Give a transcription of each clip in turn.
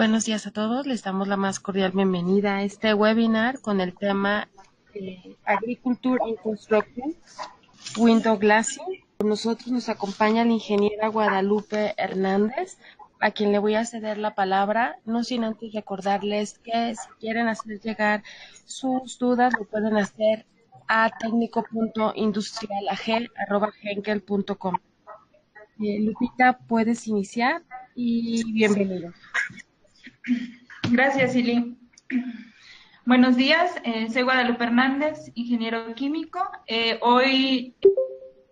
Buenos días a todos, les damos la más cordial bienvenida a este webinar con el tema Agriculture and Construction, Window Glassing. Con nosotros nos acompaña la ingeniera Guadalupe Hernández, a quien le voy a ceder la palabra, no sin antes recordarles que si quieren hacer llegar sus dudas, lo pueden hacer a técnico.industrialag@henkel.com. Lupita, puedes iniciar y bienvenido. Gracias, Ili. Buenos días, soy Guadalupe Hernández, ingeniero químico. Hoy,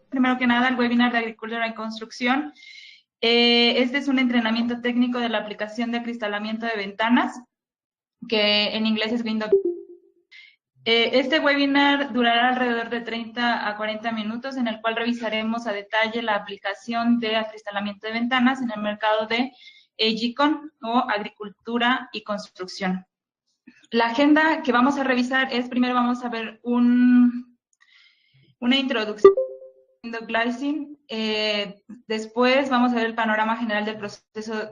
primero que nada, el webinar de Agricultura y Construcción. Este es un entrenamiento técnico de la aplicación de acristalamiento de ventanas, que en inglés es Window. Este webinar durará alrededor de 30 a 40 minutos, en el cual revisaremos a detalle la aplicación de acristalamiento de ventanas en el mercado de AGCON o Agricultura y Construcción. La agenda que vamos a revisar es, primero vamos a ver una introducción de window glazing, después vamos a ver el panorama general del proceso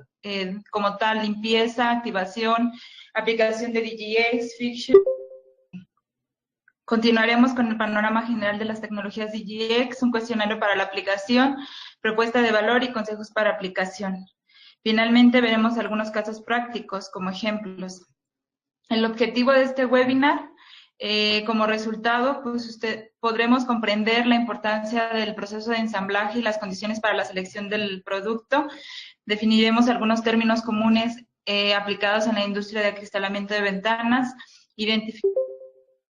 como tal, limpieza, activación, aplicación de DGX, fiction. Continuaremos con el panorama general de las tecnologías DGX, un cuestionario para la aplicación, propuesta de valor y consejos para aplicación. Finalmente veremos algunos casos prácticos como ejemplos. El objetivo de este webinar, como resultado, pues podremos comprender la importancia del proceso de ensamblaje y las condiciones para la selección del producto. Definiremos algunos términos comunes aplicados en la industria de acristalamiento de ventanas, identificar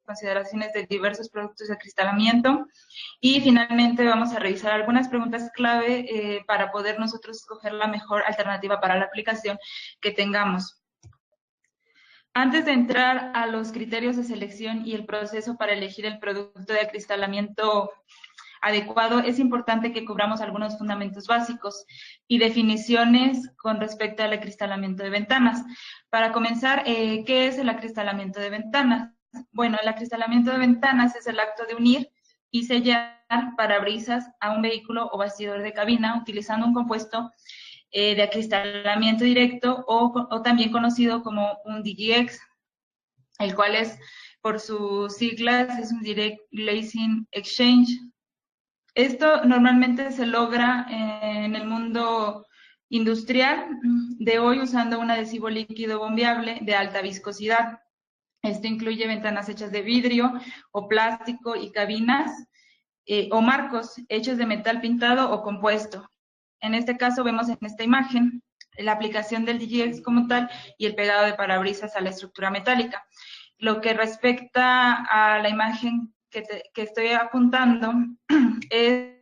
consideraciones de diversos productos de acristalamiento y finalmente vamos a revisar algunas preguntas clave para poder nosotros escoger la mejor alternativa para la aplicación que tengamos. Antes de entrar a los criterios de selección y el proceso para elegir el producto de acristalamiento adecuado, es importante que cubramos algunos fundamentos básicos y definiciones con respecto al acristalamiento de ventanas. Para comenzar, ¿qué es el acristalamiento de ventanas? Bueno, el acristalamiento de ventanas es el acto de unir y sellar parabrisas a un vehículo o bastidor de cabina utilizando un compuesto de acristalamiento directo o también conocido como un DGX, el cual es, por sus siglas, es un Direct Glazing Exchange. Esto normalmente se logra en el mundo industrial de hoy usando un adhesivo líquido bombeable de alta viscosidad. Esto incluye ventanas hechas de vidrio o plástico y cabinas o marcos hechos de metal pintado o compuesto. En este caso vemos en esta imagen la aplicación del DGX como tal y el pegado de parabrisas a la estructura metálica. Lo que respecta a la imagen que estoy apuntando es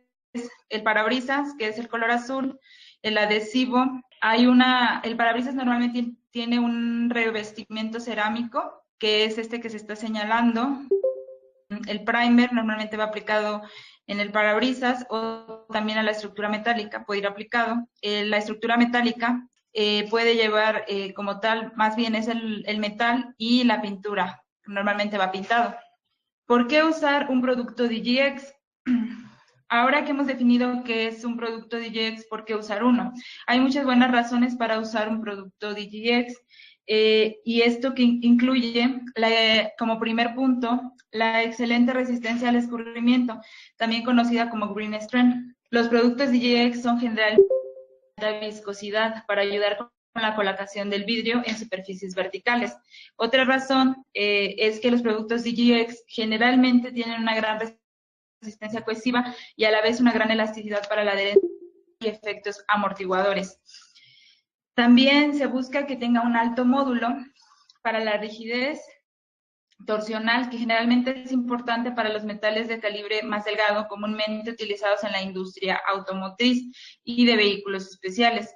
el parabrisas, que es el color azul, el adhesivo. El parabrisas normalmente tiene un revestimiento cerámico, que es este que se está señalando. El primer normalmente va aplicado en el parabrisas o también a la estructura metálica, puede ir aplicado. La estructura metálica puede llevar como tal, más bien es el metal y la pintura, normalmente va pintado. ¿Por qué usar un producto DGX? Ahora que hemos definido qué es un producto DGX, ¿por qué usar uno? Hay muchas buenas razones para usar un producto DGX. Y esto que incluye, como primer punto, la excelente resistencia al escurrimiento, también conocida como Green Strength. Los productos DGX son generalmente de alta viscosidad para ayudar con la colocación del vidrio en superficies verticales. Otra razón es que los productos DGX generalmente tienen una gran resistencia cohesiva y a la vez una gran elasticidad para la adherencia y efectos amortiguadores. También se busca que tenga un alto módulo para la rigidez torsional, que generalmente es importante para los metales de calibre más delgado, comúnmente utilizados en la industria automotriz y de vehículos especiales.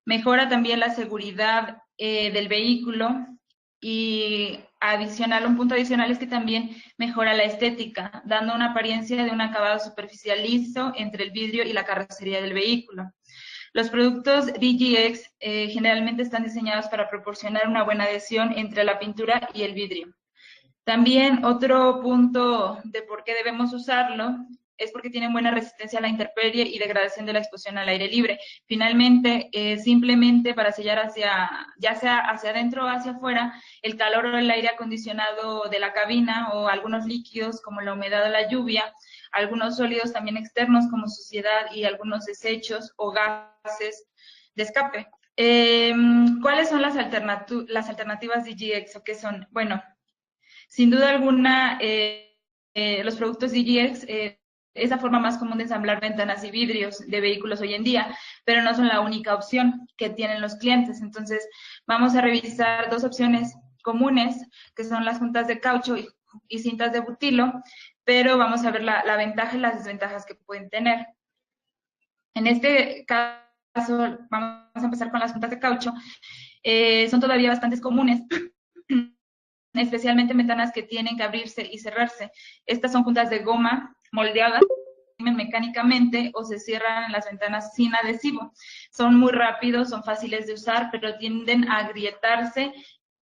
Mejora también la seguridad del vehículo y un punto adicional es que también mejora la estética, dando una apariencia de un acabado superficial liso entre el vidrio y la carrocería del vehículo. Los productos DGX generalmente están diseñados para proporcionar una buena adhesión entre la pintura y el vidrio. También otro punto de por qué debemos usarlo es porque tienen buena resistencia a la intemperie y degradación de la exposición al aire libre. Finalmente, simplemente para sellar ya sea hacia adentro o hacia afuera, el calor o el aire acondicionado de la cabina o algunos líquidos como la humedad o la lluvia, algunos sólidos también externos como suciedad y algunos desechos o gases de escape. ¿Cuáles son las alternativas DGX o qué son? Bueno, sin duda alguna, los productos DGX es la forma más común de ensamblar ventanas y vidrios de vehículos hoy en día, pero no son la única opción que tienen los clientes. Entonces, vamos a revisar dos opciones comunes, que son las juntas de caucho y cintas de butilo, pero vamos a ver la ventaja y las desventajas que pueden tener. En este caso, vamos a empezar con las juntas de caucho. Son todavía bastante comunes, especialmente en ventanas que tienen que abrirse y cerrarse. Estas son juntas de goma moldeadas mecánicamente o se cierran las ventanas sin adhesivo. Son muy rápidos, son fáciles de usar, pero tienden a agrietarse,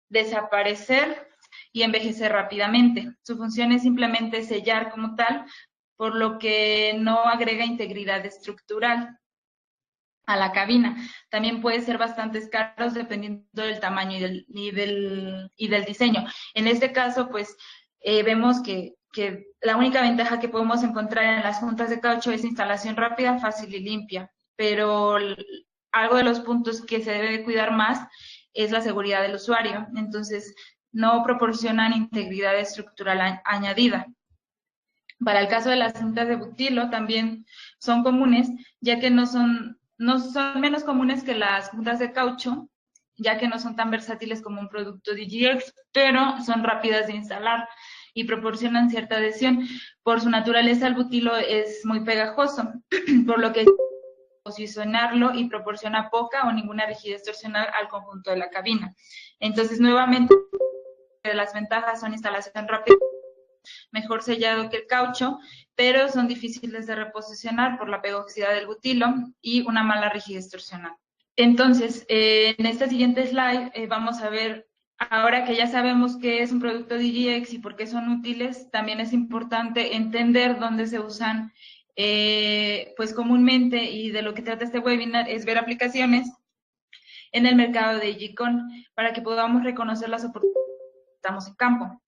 desaparecer y envejecer rápidamente. Su función es simplemente sellar como tal, por lo que no agrega integridad estructural a la cabina. También puede ser bastante caros dependiendo del tamaño y del diseño. En este caso, pues, vemos que la única ventaja que podemos encontrar en las juntas de caucho es instalación rápida, fácil y limpia. Pero algo de los puntos que se debe de cuidar más es la seguridad del usuario. Entonces, no proporcionan integridad estructural añadida. Para el caso de las cintas de butilo, también son comunes, ya que no son menos comunes que las juntas de caucho, ya que no son tan versátiles como un producto DGX, pero son rápidas de instalar y proporcionan cierta adhesión. Por su naturaleza, el butilo es muy pegajoso, por lo que posicionarlo y proporciona poca o ninguna rigidez torsional al conjunto de la cabina. Entonces, nuevamente, las ventajas son instalación rápida, mejor sellado que el caucho, pero son difíciles de reposicionar por la pegosidad del butilo y una mala rigidez torsional. Entonces, en este siguiente slide vamos a ver, ahora que ya sabemos qué es un producto DGX y por qué son útiles, también es importante entender dónde se usan pues comúnmente, y de lo que trata este webinar es ver aplicaciones en el mercado de Digicon para que podamos reconocer las oportunidades que estamos en campo.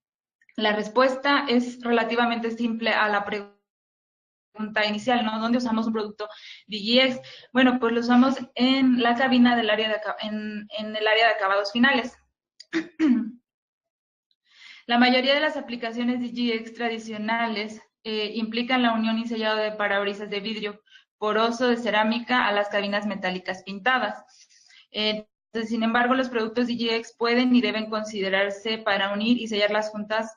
La respuesta es relativamente simple a la pregunta inicial, ¿no? ¿Dónde usamos un producto DGX? Bueno, pues lo usamos en la cabina del área en el área de acabados finales. La mayoría de las aplicaciones DGX tradicionales implican la unión y sellado de parabrisas de vidrio poroso de cerámica a las cabinas metálicas pintadas. Entonces, sin embargo, los productos DGX pueden y deben considerarse para unir y sellar las juntas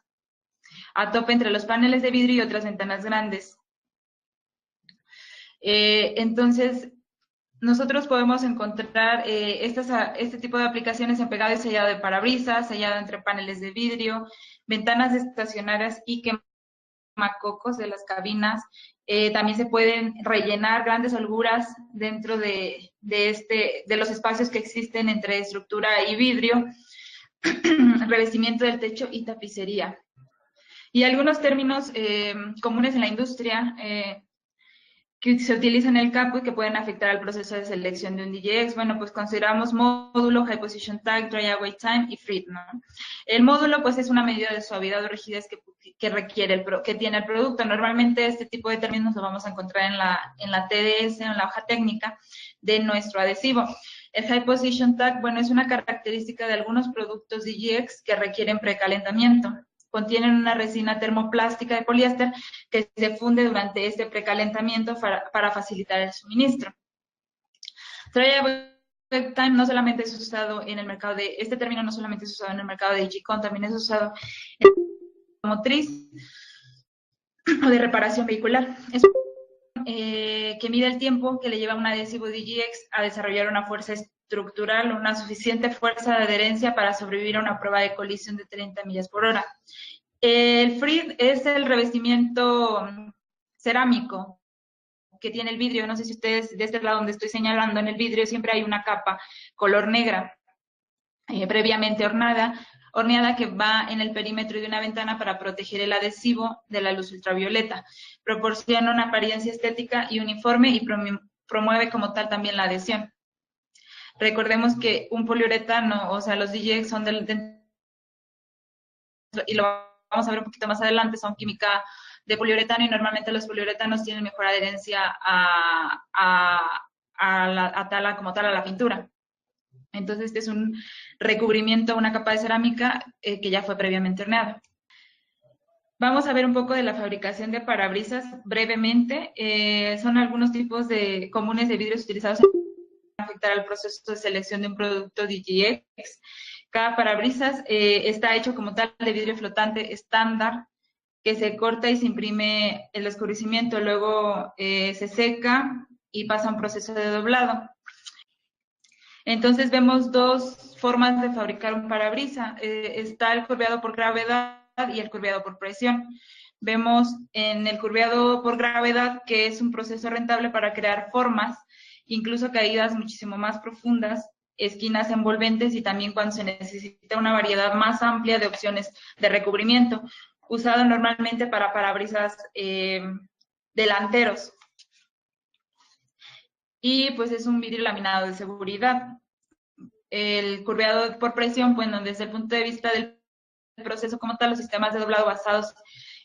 a tope entre los paneles de vidrio y otras ventanas grandes. Entonces, nosotros podemos encontrar este tipo de aplicaciones en pegado y sellado de parabrisas, sellado entre paneles de vidrio, ventanas estacionarias y quemacocos de las cabinas. También se pueden rellenar grandes holguras dentro de los espacios que existen entre estructura y vidrio, revestimiento del techo y tapicería. Y algunos términos comunes en la industria que se utilizan en el campo y que pueden afectar al proceso de selección de un DGX. Bueno, pues consideramos módulo, high position tag, dry away time y FRIT, ¿no? El módulo, pues, es una medida de suavidad o rigidez que requiere que tiene el producto. Normalmente este tipo de términos lo vamos a encontrar en la TDS, en la hoja técnica de nuestro adhesivo. El high position tag, bueno, es una característica de algunos productos DGX que requieren precalentamiento. Contienen una resina termoplástica de poliéster que se funde durante este precalentamiento para facilitar el suministro. Dry away time no solamente es usado en el mercado este término no solamente es usado en el mercado de Digicon, también es usado en la motriz o de reparación vehicular. Es que mide el tiempo que le lleva a un adhesivo DGX a desarrollar una fuerza estructural, una suficiente fuerza de adherencia para sobrevivir a una prueba de colisión de 30 millas por hora. El FRIT es el revestimiento cerámico que tiene el vidrio. No sé si ustedes, de este lado donde estoy señalando, en el vidrio siempre hay una capa color negra previamente hornada. horneada que va en el perímetro de una ventana para proteger el adhesivo de la luz ultravioleta. Proporciona una apariencia estética y uniforme y promueve como tal también la adhesión. Recordemos que un poliuretano, o sea, los DJX son y lo vamos a ver un poquito más adelante, son química de poliuretano y normalmente los poliuretanos tienen mejor adherencia como tal a la pintura. Entonces, este es un recubrimiento, una capa de cerámica que ya fue previamente horneada. Vamos a ver un poco de la fabricación de parabrisas brevemente. Son algunos tipos comunes de vidrios utilizados para afectar al proceso de selección de un producto DGX. Cada parabrisas está hecho como tal de vidrio flotante estándar, que se corta y se imprime el oscurecimiento, luego se seca y pasa a un proceso de doblado. Entonces vemos dos formas de fabricar un parabrisa. Está el curveado por gravedad y el curveado por presión. Vemos en el curveado por gravedad que es un proceso rentable para crear formas, incluso caídas muchísimo más profundas, esquinas envolventes y también cuando se necesita una variedad más amplia de opciones de recubrimiento, usado normalmente para parabrisas delanteros. Y pues es un vidrio laminado de seguridad. El curveado por presión, bueno, desde el punto de vista del proceso como tal, los sistemas de doblado basados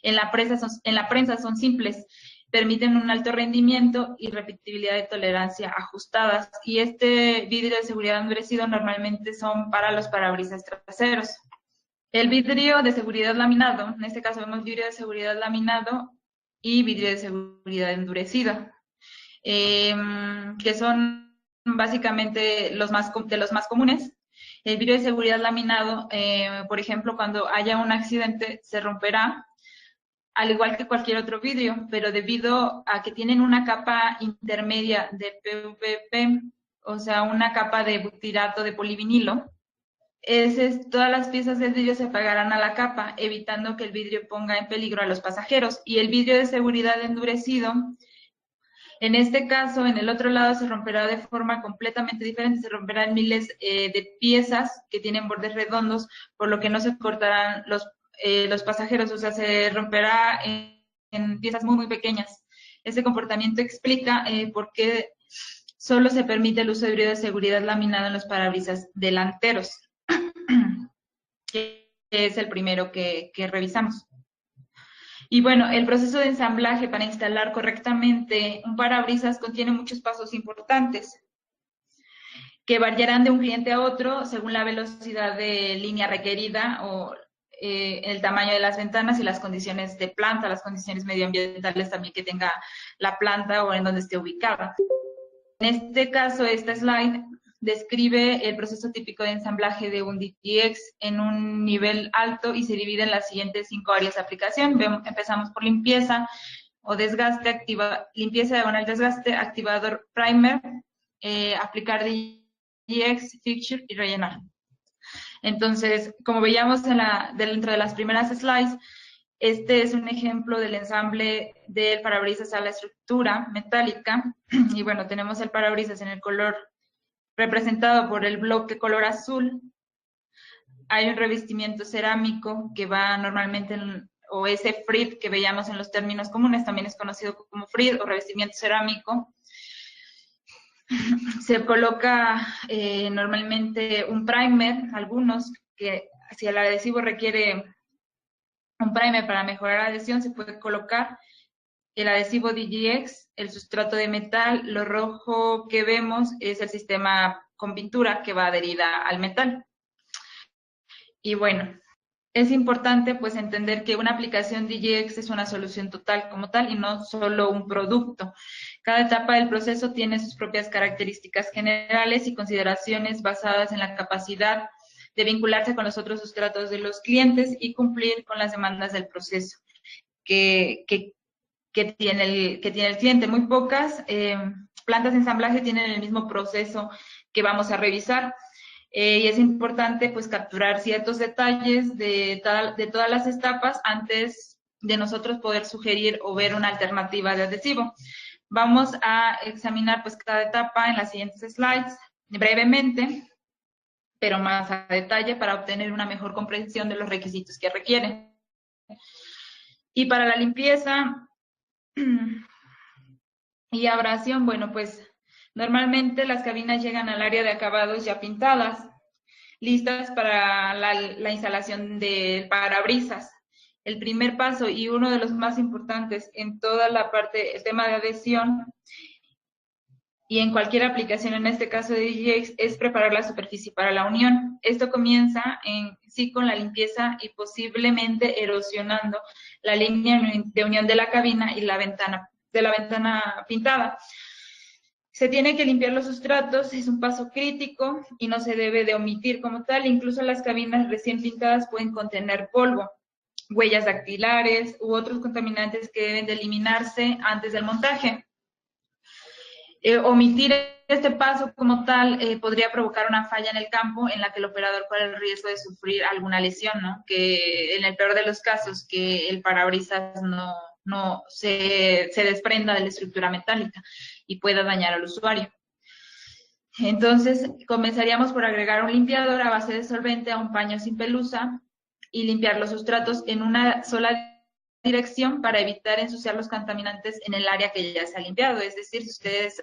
en la prensa son simples, permiten un alto rendimiento y repetibilidad de tolerancia ajustadas. Y este vidrio de seguridad endurecido normalmente son para los parabrisas traseros. El vidrio de seguridad laminado, en este caso vemos vidrio de seguridad laminado y vidrio de seguridad endurecido, que son básicamente de los más comunes. El vidrio de seguridad laminado, por ejemplo, cuando haya un accidente, se romperá, al igual que cualquier otro vidrio, pero debido a que tienen una capa intermedia de PVP, o sea, una capa de butirato de polivinilo, todas las piezas del vidrio se pegarán a la capa, evitando que el vidrio ponga en peligro a los pasajeros. Y el vidrio de seguridad endurecido, en este caso, en el otro lado se romperá de forma completamente diferente, se romperá en miles de piezas que tienen bordes redondos, por lo que no se cortarán los pasajeros, o sea, se romperá en piezas muy, muy pequeñas. Este comportamiento explica por qué solo se permite el uso de vidrio de seguridad laminado en los parabrisas delanteros, que es el primero que revisamos. Y bueno, el proceso de ensamblaje para instalar correctamente un parabrisas contiene muchos pasos importantes que variarán de un cliente a otro según la velocidad de línea requerida o el tamaño de las ventanas y las condiciones de planta, las condiciones medioambientales también que tenga la planta o en donde esté ubicada. En este caso, esta slide describe el proceso típico de ensamblaje de un DTX en un nivel alto y se divide en las siguientes 5 áreas de aplicación. Empezamos por limpieza o desgaste, limpieza diagonal desgaste, activador primer, aplicar DTX, fixture y rellenar. Entonces, como veíamos dentro de las primeras slides, este es un ejemplo del ensamble del parabrisas a la estructura metálica. Y bueno, tenemos el parabrisas en el color representado por el bloque color azul. Hay un revestimiento cerámico que va normalmente o ese frit que veíamos en los términos comunes, también es conocido como frit o revestimiento cerámico. Se coloca normalmente un primer, algunos, que si el adhesivo requiere un primer para mejorar la adhesión, se puede colocar el adhesivo DGX, el sustrato de metal. Lo rojo que vemos es el sistema con pintura que va adherida al metal. Y bueno, es importante pues entender que una aplicación DGX es una solución total como tal y no solo un producto. Cada etapa del proceso tiene sus propias características generales y consideraciones basadas en la capacidad de vincularse con los otros sustratos de los clientes y cumplir con las demandas del proceso que tiene el cliente. Muy pocas plantas de ensamblaje tienen el mismo proceso que vamos a revisar. Y es importante pues capturar ciertos detalles de todas las etapas antes de nosotros poder sugerir o ver una alternativa de adhesivo. Vamos a examinar pues cada etapa en las siguientes slides brevemente. pero más a detalle para obtener una mejor comprensión de los requisitos que requieren. Y para la limpieza y abrasión, bueno, pues normalmente las cabinas llegan al área de acabados ya pintadas, listas para la instalación del parabrisas. El primer paso y uno de los más importantes en toda la parte, el tema de adhesión y en cualquier aplicación, en este caso de DGX, es preparar la superficie para la unión. Esto comienza en sí con la limpieza y posiblemente erosionando la línea de unión de la cabina y la ventana pintada. Se tiene que limpiar los sustratos, es un paso crítico y no se debe de omitir como tal. Incluso las cabinas recién pintadas pueden contener polvo, huellas dactilares u otros contaminantes que deben de eliminarse antes del montaje. Omitir este paso como tal podría provocar una falla en el campo en la que el operador corre el riesgo de sufrir alguna lesión, ¿no? Que en el peor de los casos, que el parabrisas no se desprenda de la estructura metálica y pueda dañar al usuario. Entonces, comenzaríamos por agregar un limpiador a base de solvente a un paño sin pelusa y limpiar los sustratos en una sola dirección para evitar ensuciar los contaminantes en el área que ya se ha limpiado. Es decir, si ustedes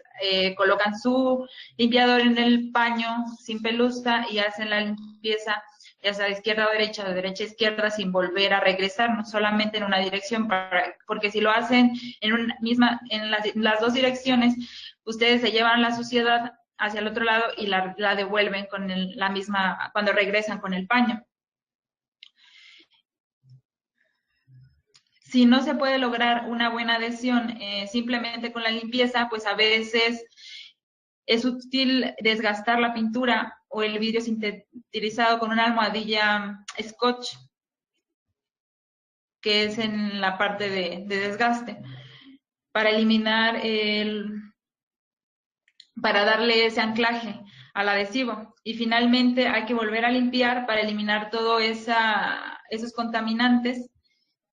colocan su limpiador en el paño sin pelusa y hacen la limpieza, ya sea de izquierda a derecha o de derecha a izquierda, sin volver a regresar, no solamente en una dirección, porque si lo hacen en las dos direcciones, ustedes se llevan la suciedad hacia el otro lado y la devuelven con la misma, cuando regresan con el paño. Si no se puede lograr una buena adhesión simplemente con la limpieza, pues a veces es útil desgastar la pintura o el vidrio sintetizado con una almohadilla Scotch, que es en la parte de desgaste, para eliminar para darle ese anclaje al adhesivo. Y finalmente hay que volver a limpiar para eliminar todos esos contaminantes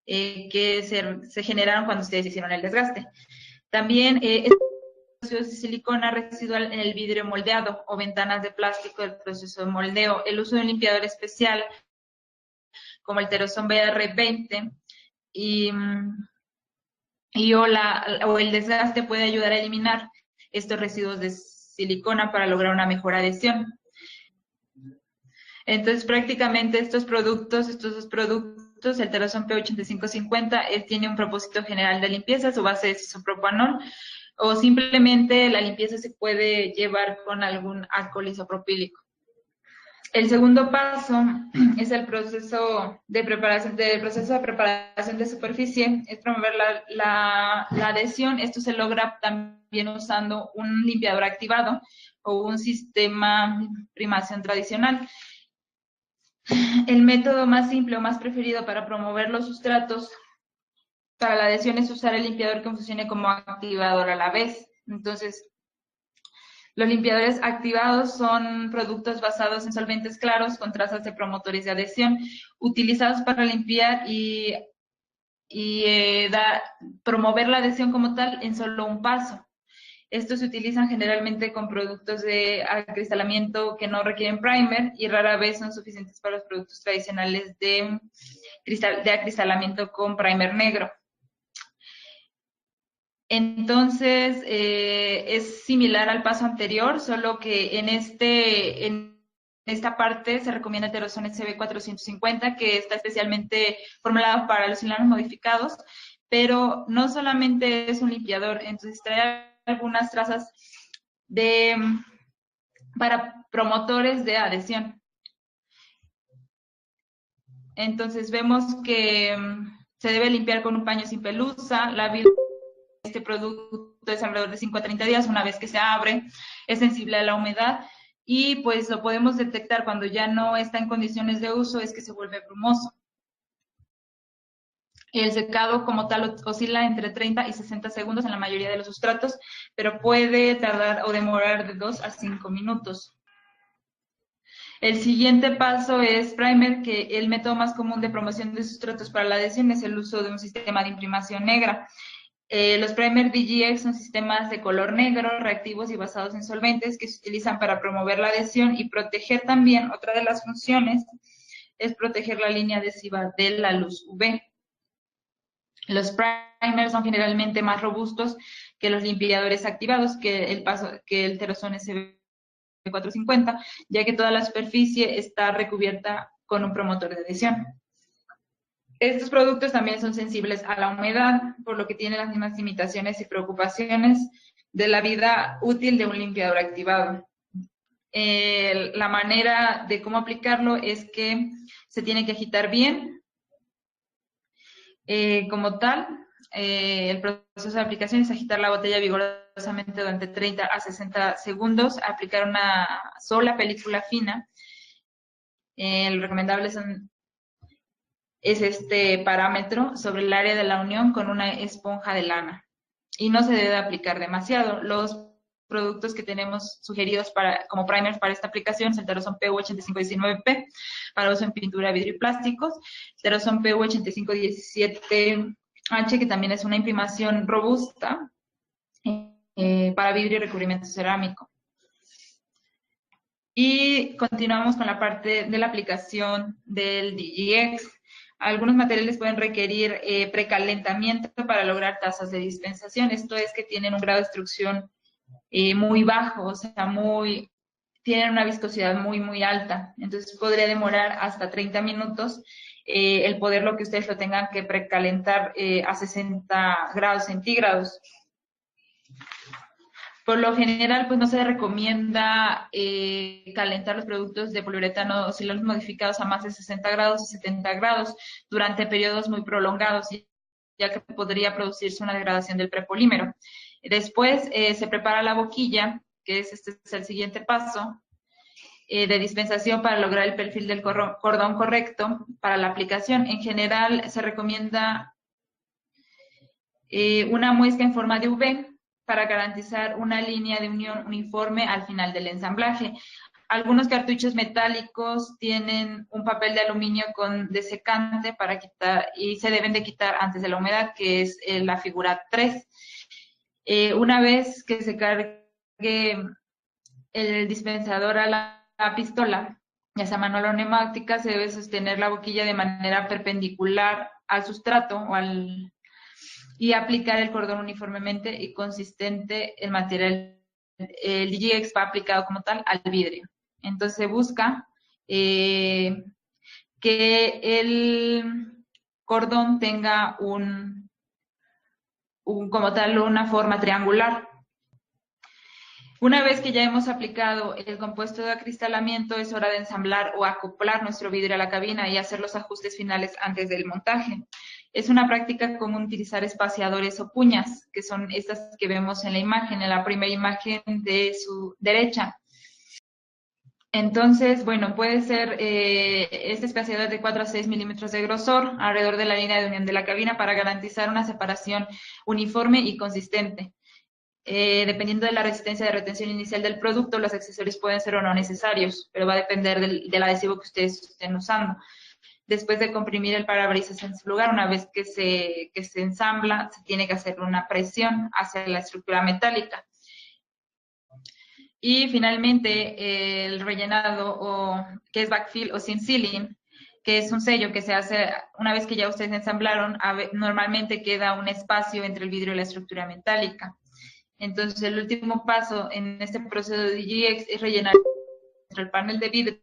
que se generaron cuando ustedes hicieron el desgaste. También de silicona residual en el vidrio moldeado o ventanas de plástico del proceso de moldeo. El uso de un limpiador especial como el Teroson BR20 o el desgaste puede ayudar a eliminar estos residuos de silicona para lograr una mejor adhesión. Entonces, prácticamente estos dos productos, el Teroson P8550, tiene un propósito general de limpieza, su base es isopropanol, o simplemente la limpieza se puede llevar con algún alcohol isopropílico. El segundo paso es el proceso de preparación de superficie, es promover la adhesión. Esto se logra también usando un limpiador activado o un sistema de primación tradicional. El método más simple o más preferido para promover los sustratos para la adhesión es usar el limpiador que funcione como activador a la vez. Entonces, los limpiadores activados son productos basados en solventes claros con trazas de promotores de adhesión, utilizados para limpiar y promover la adhesión como tal en solo un paso. Estos se utilizan generalmente con productos de acristalamiento que no requieren primer y rara vez son suficientes para los productos tradicionales de acristalamiento con primer negro. Entonces, es similar al paso anterior, solo que en esta parte se recomienda el Teroson SB450, que está especialmente formulado para los cilanos modificados, pero no solamente es un limpiador, entonces trae algunas trazas para promotores de adhesión. Entonces vemos que se debe limpiar con un paño sin pelusa. La vida de este producto es alrededor de 5 a 30 días una vez que se abre, es sensible a la humedad y pues lo podemos detectar cuando ya no está en condiciones de uso, es que se vuelve brumoso. El secado como tal oscila entre 30 y 60 segundos en la mayoría de los sustratos, pero puede tardar o demorar de 2 a 5 minutos. El siguiente paso es primer, que el método más común de promoción de sustratos para la adhesión es el uso de un sistema de imprimación negra. Los primer DGX son sistemas de color negro, reactivos y basados en solventes que se utilizan para promover la adhesión y proteger también. Otra de las funciones es proteger la línea adhesiva de la luz UV. Los primers son generalmente más robustos que los limpiadores activados, que el Teroson SB450, ya que toda la superficie está recubierta con un promotor de adhesión. Estos productos también son sensibles a la humedad, por lo que tienen las mismas limitaciones y preocupaciones de la vida útil de un limpiador activado. La manera de cómo aplicarlo es que se tiene que agitar bien. Como tal, el proceso de aplicación es agitar la botella vigorosamente durante 30 a 60 segundos, aplicar una sola película fina. Lo recomendable es este parámetro sobre el área de la unión con una esponja de lana. Y no se debe aplicar demasiado. Los productos que tenemos sugeridos como primers para esta aplicación es el Teroson PU8519P para uso en pintura, vidrio y plásticos, Teroson PU8517H, que también es una imprimación robusta para vidrio y recubrimiento cerámico. Y continuamos con la parte de la aplicación del DGX. Algunos materiales pueden requerir precalentamiento para lograr tasas de dispensación. Esto es que tienen un grado de extrusión muy bajo, o sea, tienen una viscosidad muy, muy alta. Entonces podría demorar hasta 30 minutos el poderlo que ustedes lo tengan que precalentar a 60 grados centígrados. Por lo general, pues no se recomienda calentar los productos de poliuretano o silones modificados a más de 60 grados o 70 grados durante periodos muy prolongados, ya que podría producirse una degradación del prepolímero. Después se prepara la boquilla, que este es el siguiente paso, de dispensación para lograr el perfil del cordón correcto para la aplicación. En general, se recomienda una muesca en forma de V, para garantizar una línea de unión uniforme al final del ensamblaje. Algunos cartuchos metálicos tienen un papel de aluminio con desecante para quitar, y se deben de quitar antes de la humedad, que es la figura 3. Una vez que se cargue el dispensador a la pistola, ya sea manual o neumática, se debe sostener la boquilla de manera perpendicular al sustrato y aplicar el cordón uniformemente y consistente el material. El DGX va aplicado como tal al vidrio. Entonces se busca que el cordón tenga como tal una forma triangular. Una vez que ya hemos aplicado el compuesto de acristalamiento, es hora de ensamblar o acoplar nuestro vidrio a la cabina y hacer los ajustes finales antes del montaje. Es una práctica común utilizar espaciadores o cuñas, que son estas que vemos en la imagen, en la primera imagen de su derecha. Entonces, bueno, puede ser este espaciador de 4 a 6 milímetros de grosor alrededor de la línea de unión de la cabina para garantizar una separación uniforme y consistente. Dependiendo de la resistencia de retención inicial del producto, los accesorios pueden ser o no necesarios, pero va a depender del adhesivo que ustedes estén usando. Después de comprimir el parabrisas en su lugar, una vez que se ensambla, se tiene que hacer una presión hacia la estructura metálica. Y finalmente, el rellenado, que es backfill o seam sealing, que es un sello que se hace una vez que ya ustedes ensamblaron, normalmente queda un espacio entre el vidrio y la estructura metálica. Entonces, el último paso en este proceso de DGX es rellenar entre el panel de vidrio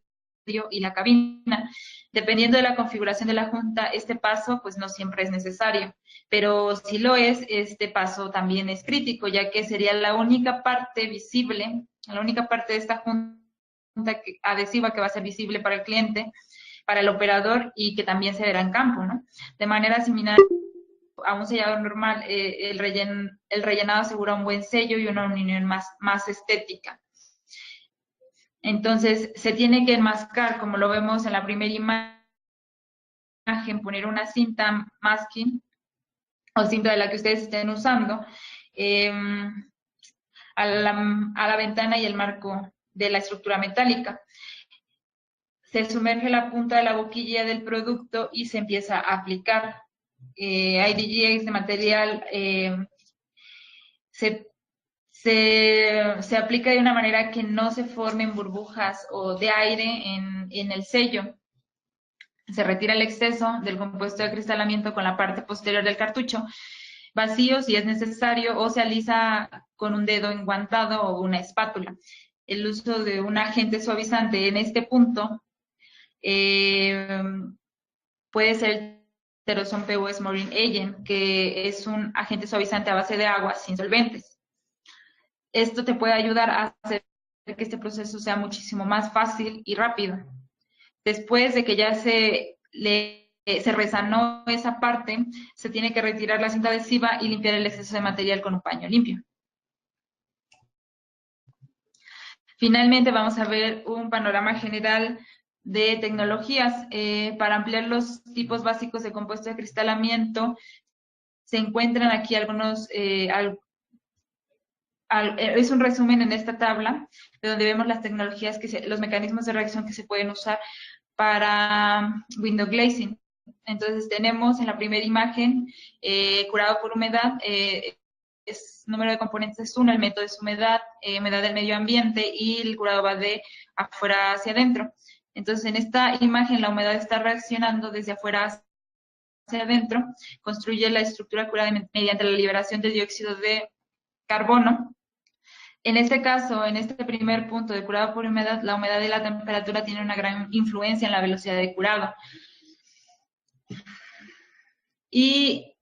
y la cabina. Dependiendo de la configuración de la junta, este paso pues no siempre es necesario, pero si lo es, este paso también es crítico, ya que sería la única parte visible, la única parte de esta junta adhesiva que va a ser visible para el cliente, para el operador y que también se verá en campo, ¿no? De manera similar a un sellador normal, el rellenado asegura un buen sello y una unión más estética. Entonces, se tiene que enmascar, como lo vemos en la primera imagen, poner una cinta masking o cinta de la que ustedes estén usando a la ventana y el marco de la estructura metálica. Se sumerge la punta de la boquilla del producto y se empieza a aplicar. Hay DGX de material se aplica de una manera que no se formen burbujas o de aire en el sello. Se retira el exceso del compuesto de acristalamiento con la parte posterior del cartucho, vacío si es necesario, o se alisa con un dedo enguantado o una espátula. El uso de un agente suavizante en este punto puede ser el Teroson POS Marine Agent, que es un agente suavizante a base de agua sin solventes. Esto te puede ayudar a hacer que este proceso sea muchísimo más fácil y rápido. Después de que ya se resanó esa parte, se tiene que retirar la cinta adhesiva y limpiar el exceso de material con un paño limpio. Finalmente vamos a ver un panorama general de tecnologías. Para ampliar los tipos básicos de compuesto de acristalamiento, se encuentran aquí algunos, es un resumen en esta tabla, de donde vemos las tecnologías, los mecanismos de reacción que se pueden usar para window glazing. Entonces tenemos en la primera imagen curado por humedad, número de componentes es 1, el método es humedad, humedad del medio ambiente, y el curado va de afuera hacia adentro. Entonces en esta imagen la humedad está reaccionando desde afuera hacia adentro, construye la estructura curada mediante la liberación de dióxido de carbono. En este caso, en este primer punto de curado por humedad, la humedad y la temperatura tienen una gran influencia en la velocidad de curado. Y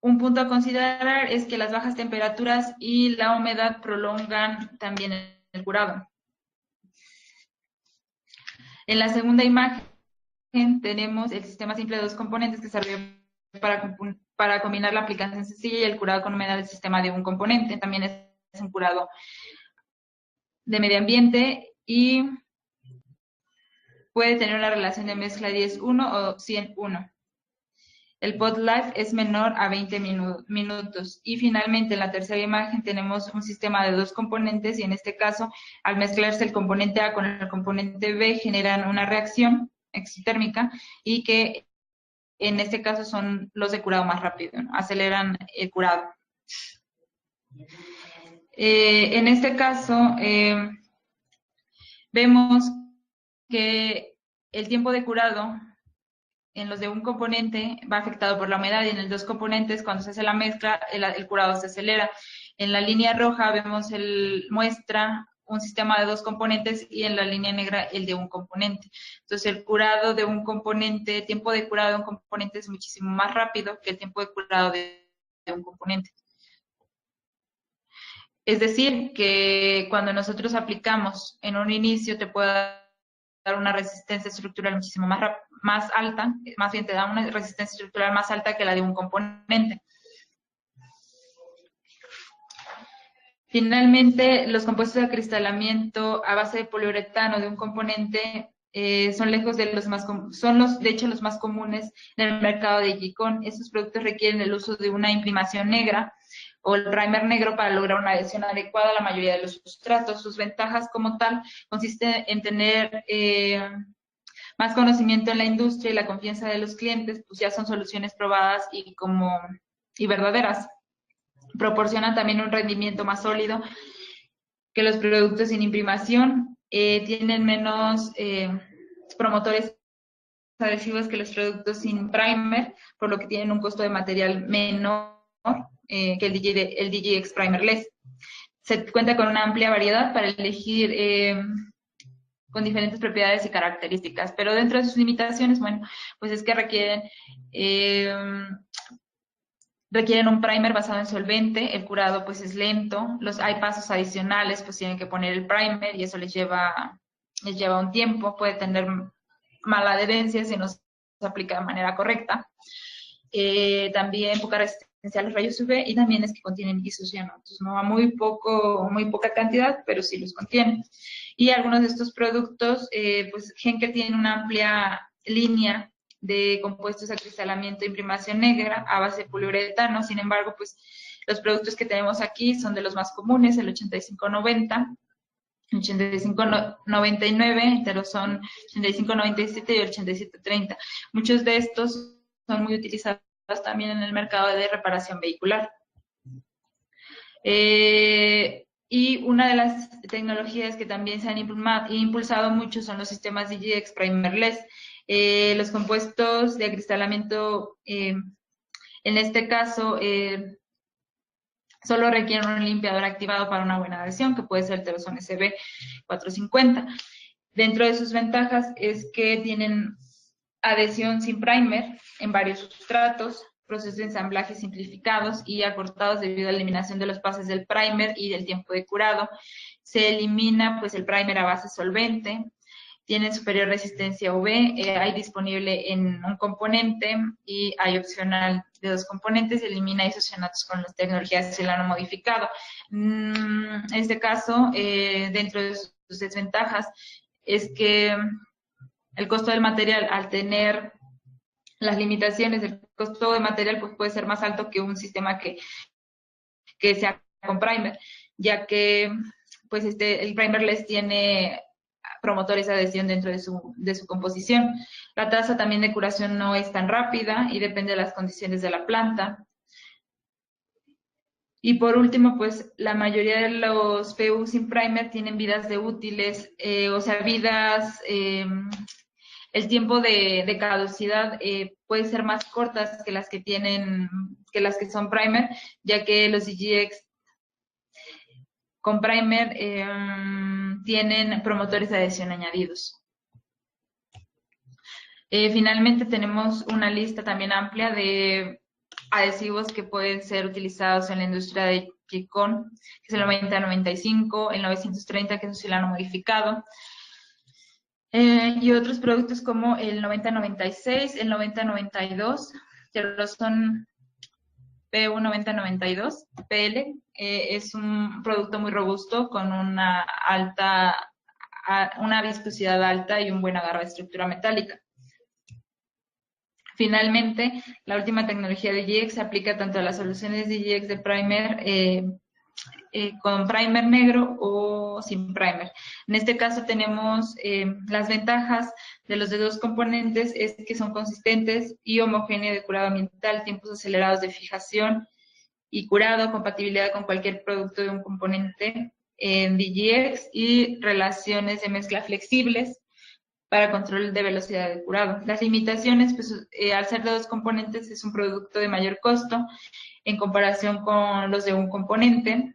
un punto a considerar es que las bajas temperaturas y la humedad prolongan también el curado. En la segunda imagen tenemos el sistema simple de dos componentes que sirve para combinar la aplicación sencilla y el curado con humedad del sistema de un componente. También es un curado de medio ambiente y puede tener una relación de mezcla 10:1 o 100:1. El pot life es menor a 20 minutos. Y finalmente, en la tercera imagen tenemos un sistema de dos componentes, y en este caso, al mezclarse el componente A con el componente B, generan una reacción exotérmica, y que en este caso son los de curado más rápido, ¿no? Aceleran el curado. En este caso, vemos que el tiempo de curado en los de un componente va afectado por la humedad, y en el dos componentes, cuando se hace la mezcla, el curado se acelera. En la línea roja vemos muestra un sistema de dos componentes, y en la línea negra el de un componente. Entonces el curado de un componente, el tiempo de curado de un componente es muchísimo más rápido que el tiempo de curado de un componente. Es decir, que cuando nosotros aplicamos en un inicio, te puede dar una resistencia estructural muchísimo más alta, más bien te da una resistencia estructural más alta que la de un componente. Finalmente, los compuestos de acristalamiento a base de poliuretano de un componente son lejos de los más de hecho los más comunes en el mercado de Gicon. Estos productos requieren el uso de una imprimación negra o el primer negro para lograr una adhesión adecuada a la mayoría de los sustratos. Sus ventajas como tal consisten en tener más conocimiento en la industria y la confianza de los clientes, pues ya son soluciones probadas y verdaderas. Proporcionan también un rendimiento más sólido que los productos sin imprimación, tienen menos promotores adhesivos que los productos sin primer, por lo que tienen un costo de material menor que el DGX Primerless. Se cuenta con una amplia variedad para elegir con diferentes propiedades y características, pero dentro de sus limitaciones, bueno, pues es que requieren un primer basado en solvente, el curado pues es lento, hay pasos adicionales, pues tienen que poner el primer y eso les lleva un tiempo, puede tener mala adherencia si no se aplica de manera correcta. También poca resistencia a los rayos UV, y también es que contienen isocyanatos, ¿no? A muy poca cantidad, pero sí los contienen. Y algunos de estos productos, pues Henkel tiene una amplia línea de compuestos de acristalamiento e imprimación negra a base de poliuretano. Sin embargo, pues los productos que tenemos aquí son de los más comunes, el 8590, 8599, pero son 8597 y 8730. Muchos de estos son muy utilizados también en el mercado de reparación vehicular. Y una de las tecnologías que también se han impulsado mucho son los sistemas DGX primerless. Los compuestos de acristalamiento, en este caso, solo requieren un limpiador activado para una buena adhesión, que puede ser el Teroson SB450. Dentro de sus ventajas es que tienen adhesión sin primer en varios sustratos, procesos de ensamblaje simplificados y acortados debido a la eliminación de los pases del primer y del tiempo de curado. Se elimina pues el primer a base solvente, tienen superior resistencia UV, hay disponible en un componente y hay opcional de 2 componentes, se elimina isocianatos con las tecnologías de silano modificado. En este caso, dentro de sus desventajas, es que el costo del material, al tener las limitaciones, el costo de material pues, puede ser más alto que un sistema que sea con primer, ya que pues el primerless tiene promotores de adhesión dentro de su composición. La tasa también de curación no es tan rápida y depende de las condiciones de la planta. Y por último, pues la mayoría de los PU sin primer tienen vidas de útiles, o sea, vidas, el tiempo de caducidad puede ser más cortas que las que son primer, ya que los DGX con primer tienen promotores de adhesión añadidos. Finalmente tenemos una lista también amplia de adhesivos que pueden ser utilizados en la industria de Chicón, que es el 9095, el 930, que es un silano modificado, y otros productos como el 9096, el 9092, que son PU 9092, PL, es un producto muy robusto con una viscosidad alta y un buen agarre de estructura metálica. Finalmente, la última tecnología de DGX se aplica tanto a las soluciones DGX de primer con primer negro o sin primer. En este caso tenemos las ventajas de los de 2 componentes, es que son consistentes y homogéneos de curado ambiental, tiempos acelerados de fijación y curado, compatibilidad con cualquier producto de un componente en DGX y relaciones de mezcla flexibles para control de velocidad de curado. Las limitaciones, pues al ser de 2 componentes, es un producto de mayor costo en comparación con los de un componente.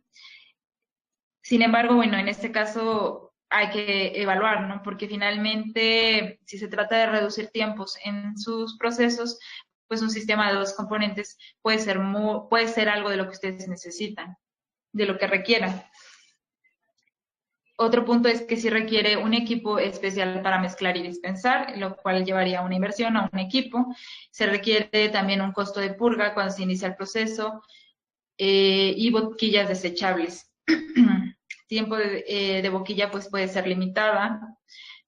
Sin embargo, bueno, en este caso hay que evaluar, ¿no? Porque finalmente, si se trata de reducir tiempos en sus procesos, pues un sistema de 2 componentes puede ser algo de lo que ustedes necesitan, de lo que requieran. Otro punto es que sí requiere un equipo especial para mezclar y dispensar, lo cual llevaría una inversión a un equipo. Se requiere también un costo de purga cuando se inicia el proceso y boquillas desechables. Tiempo de boquilla pues puede ser limitada,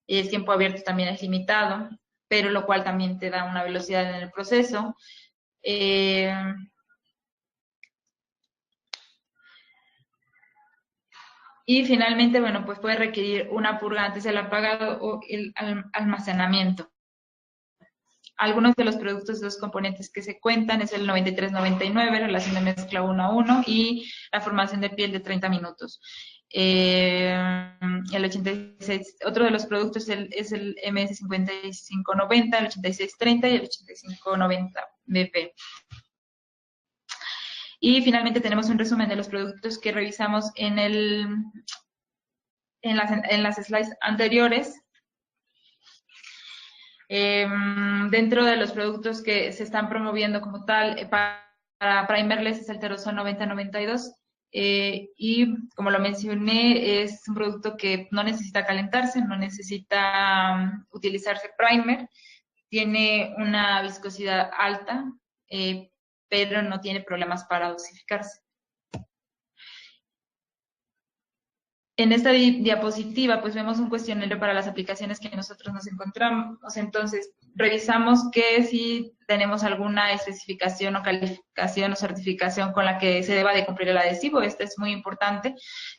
el tiempo abierto también es limitado, pero lo cual también te da una velocidad en el proceso. Y finalmente, bueno, pues puede requerir una purga antes del apagado o el almacenamiento. Algunos de los productos de 2 componentes que se cuentan es el 93-99, relación de mezcla 1 a 1, y la formación de piel de 30 minutos. El 86, otro de los productos es el MS5590, el 8630 y el 8590 BP. Y finalmente tenemos un resumen de los productos que revisamos en las slides anteriores. Dentro de los productos que se están promoviendo como tal para primerless es el Teroson 9092 y como lo mencioné es un producto que no necesita calentarse, no necesita utilizarse primer, tiene una viscosidad alta, pero no tiene problemas para dosificarse. En esta diapositiva, pues vemos un cuestionario para las aplicaciones que nosotros nos encontramos. Entonces, revisamos que si tenemos alguna especificación o calificación o certificación con la que se deba de cumplir el adhesivo. Esto es muy importante.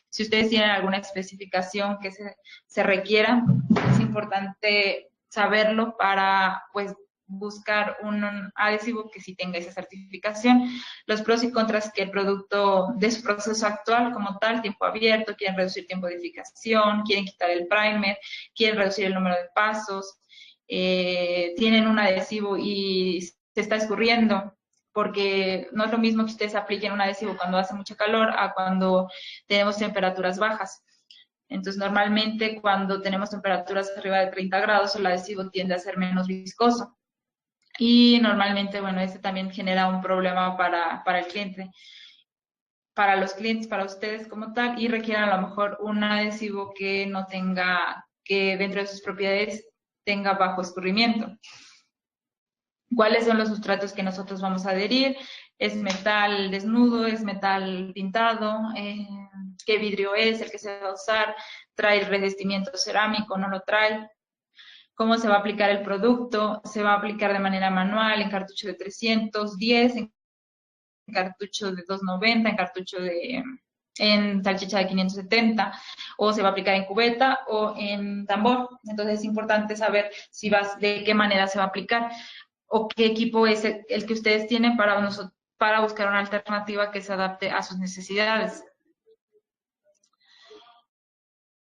Si ustedes tienen alguna especificación que se requiera, es importante saberlo para, pues, buscar un adhesivo que sí tenga esa certificación. Los pros y contras que el producto de su proceso actual como tal, tiempo abierto, quieren reducir tiempo de edificación, quieren quitar el primer, quieren reducir el número de pasos, tienen un adhesivo y se está escurriendo, porque no es lo mismo que ustedes apliquen un adhesivo cuando hace mucho calor a cuando tenemos temperaturas bajas. Entonces, normalmente cuando tenemos temperaturas arriba de 30 grados, el adhesivo tiende a ser menos viscoso. Y normalmente, bueno, este también genera un problema para el cliente, para los clientes, para ustedes como tal, y requieren a lo mejor un adhesivo que no tenga, que dentro de sus propiedades tenga bajo escurrimiento. ¿Cuáles son los sustratos que nosotros vamos a adherir? ¿Es metal desnudo? ¿Es metal pintado? ¿Qué vidrio es el que se va a usar? ¿Trae el revestimiento cerámico? ¿No lo trae? ¿Cómo se va a aplicar el producto? ¿Se va a aplicar de manera manual en cartucho de 310, en cartucho de 290, en cartucho en salchicha de 570, o se va a aplicar en cubeta o en tambor? Entonces es importante saber si de qué manera se va a aplicar o qué equipo es el que ustedes tienen para buscar una alternativa que se adapte a sus necesidades.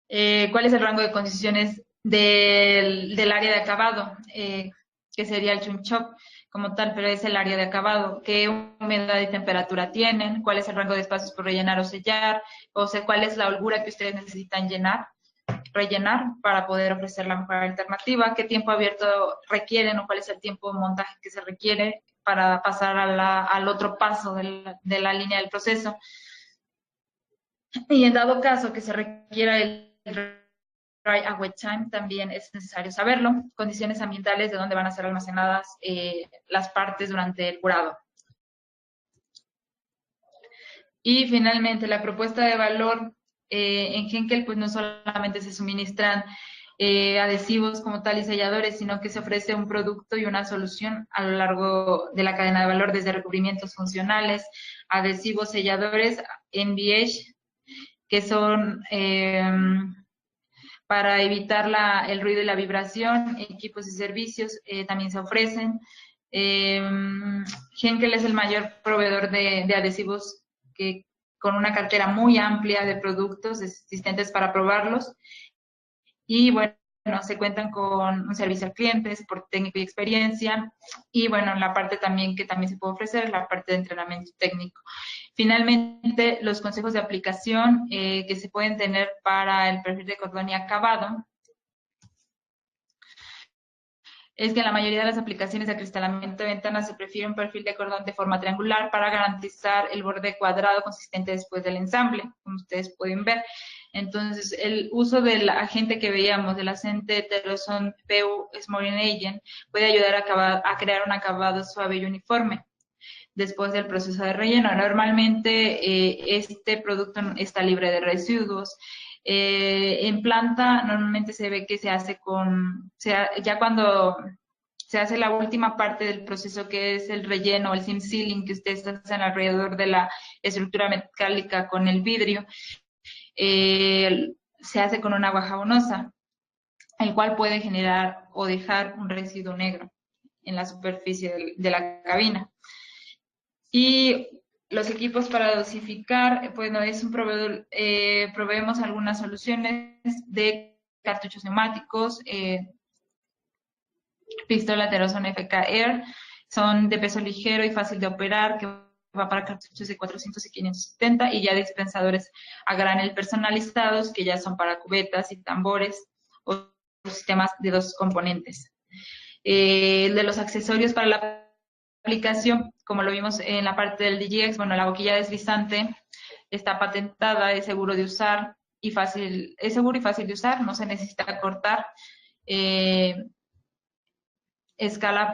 ¿Cuál es el rango de condiciones del área de acabado? Que sería el chum chop como tal, pero es el área de acabado. ¿Qué humedad y temperatura tienen? ¿Cuál es el rango de espacios por rellenar o sellar? O sea, ¿cuál es la holgura que ustedes necesitan rellenar para poder ofrecer la mejor alternativa? ¿Qué tiempo abierto requieren o cuál es el tiempo de montaje que se requiere para pasar al otro paso de la línea del proceso? Y en dado caso que se requiera el dry a wet time, también es necesario saberlo. Condiciones ambientales de dónde van a ser almacenadas las partes durante el curado. Y finalmente, la propuesta de valor en Henkel, pues no solamente se suministran adhesivos como tal y selladores, sino que se ofrece un producto y una solución a lo largo de la cadena de valor, desde recubrimientos funcionales, adhesivos, selladores, NVH, que son para evitar el ruido y la vibración, equipos y servicios también se ofrecen. Henkel es el mayor proveedor de adhesivos con una cartera muy amplia de productos existentes para probarlos. Y bueno, se cuentan con un servicio al cliente, soporte técnico y experiencia. Y bueno, la parte también que también se puede ofrecer es la parte de entrenamiento técnico. Finalmente, los consejos de aplicación que se pueden tener para el perfil de cordón y acabado es que en la mayoría de las aplicaciones de acristalamiento de ventanas se prefiere un perfil de cordón de forma triangular para garantizar el borde cuadrado consistente después del ensamble, como ustedes pueden ver. Entonces, el uso del agente que veíamos, del agente Teroson PU Smoothing Agent, puede ayudar a crear un acabado suave y uniforme después del proceso de relleno. Normalmente este producto está libre de residuos. En planta normalmente se ve que se hace ya cuando se hace la última parte del proceso, que es el relleno, el seam sealing que ustedes hacen alrededor de la estructura metálica con el vidrio, se hace con un agua jabonosa, el cual puede generar o dejar un residuo negro en la superficie de la cabina. Y los equipos para dosificar, bueno, es un proveedor, proveemos algunas soluciones de cartuchos neumáticos, pistola Teroson FK Air, son de peso ligero y fácil de operar, que va para cartuchos de 400 y 570, y ya dispensadores a granel personalizados, que ya son para cubetas y tambores, o sistemas de 2 componentes. De los accesorios para la aplicación, como lo vimos en la parte del DGX, bueno, la boquilla deslizante está patentada, es seguro de usar es seguro y fácil de usar, no se necesita cortar, escala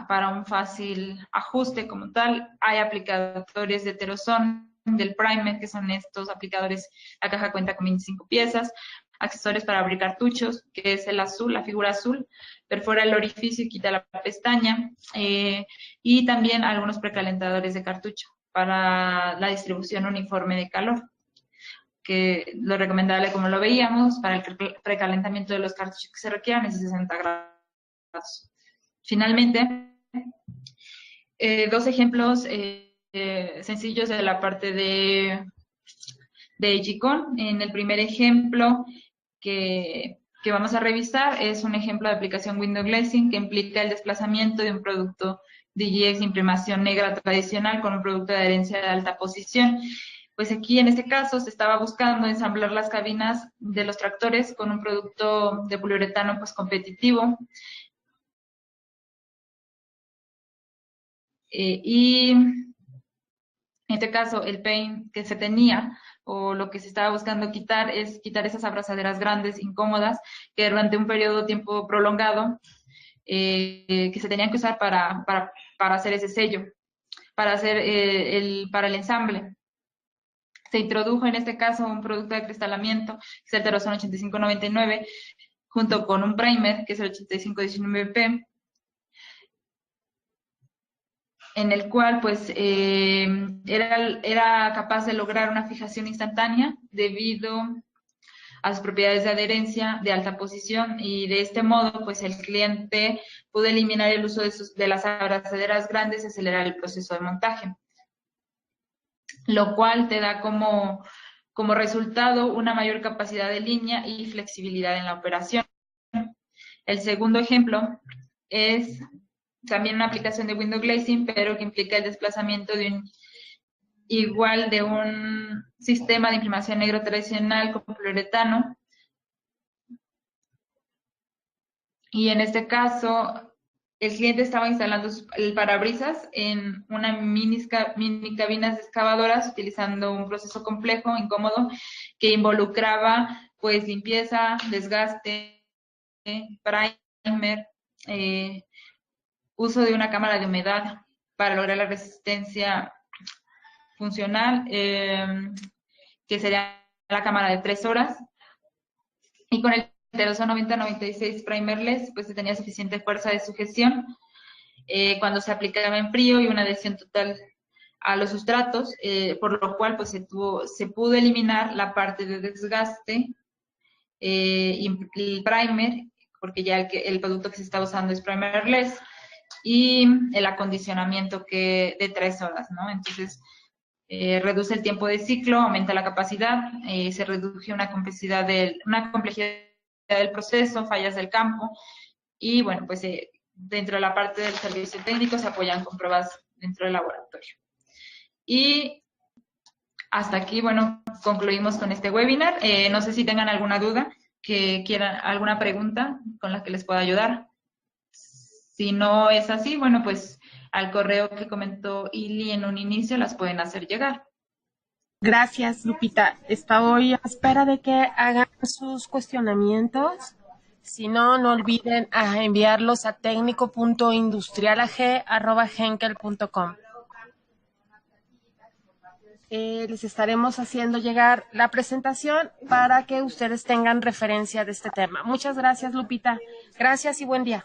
para un fácil ajuste como tal. Hay aplicadores de Teroson, del primer, que son estos aplicadores. La caja cuenta con 25 piezas. Accesorios para abrir cartuchos, que es el azul, la figura azul, perfora el orificio y quita la pestaña, y también algunos precalentadores de cartucho para la distribución uniforme de calor, que lo recomendable, como lo veíamos, para el precalentamiento de los cartuchos que se requieran es 60 grados. Finalmente, dos ejemplos sencillos de la parte de Gcon. En el primer ejemplo que vamos a revisar es un ejemplo de aplicación window glazing que implica el desplazamiento de un producto DGX de imprimación negra tradicional con un producto de adherencia de alta posición. Pues aquí en este caso se estaba buscando ensamblar las cabinas de los tractores con un producto de poliuretano pues competitivo. Y en este caso el paint que se tenía o lo que se estaba buscando quitar es quitar esas abrazaderas grandes, incómodas, que durante un periodo de tiempo prolongado que se tenían que usar para hacer ese sello, para hacer para el ensamble. Se introdujo en este caso un producto de acristalamiento, que es el Teroson 8599, junto con un primer, que es el 8519P, en el cual pues era capaz de lograr una fijación instantánea debido a sus propiedades de adherencia de alta posición, y de este modo pues el cliente pudo eliminar el uso de las abrazaderas grandes y acelerar el proceso de montaje, lo cual te da como resultado una mayor capacidad de línea y flexibilidad en la operación. El segundo ejemplo es también una aplicación de window glazing, pero que implica el desplazamiento de un sistema de imprimación negro tradicional con poliuretano. Y en este caso, el cliente estaba instalando el parabrisas en una mini cabinas excavadoras utilizando un proceso complejo, incómodo, que involucraba pues limpieza, desgaste, primer, uso de una cámara de humedad para lograr la resistencia funcional, que sería la cámara de 3 horas, y con el Teroson 9096 primerless pues se tenía suficiente fuerza de sujeción cuando se aplicaba en frío y una adhesión total a los sustratos, por lo cual pues se pudo eliminar la parte de desgaste y el primer, porque ya el producto que se está usando es primerless, y el acondicionamiento de 3 horas, ¿no? Entonces, reduce el tiempo de ciclo, aumenta la capacidad, se reduce una complejidad del proceso, fallas del campo, y bueno, pues dentro de la parte del servicio técnico se apoyan con pruebas dentro del laboratorio. Y hasta aquí, bueno, concluimos con este webinar. No sé si tengan alguna duda, que quieran alguna pregunta con la que les pueda ayudar. Si no es así, bueno, pues al correo que comentó Ili en un inicio las pueden hacer llegar. Gracias, Lupita. Estoy a espera de que hagan sus cuestionamientos. Si no, no olviden enviarlos a técnico.industrialag@henkel.com. Les estaremos haciendo llegar la presentación para que ustedes tengan referencia de este tema. Muchas gracias, Lupita. Gracias y buen día.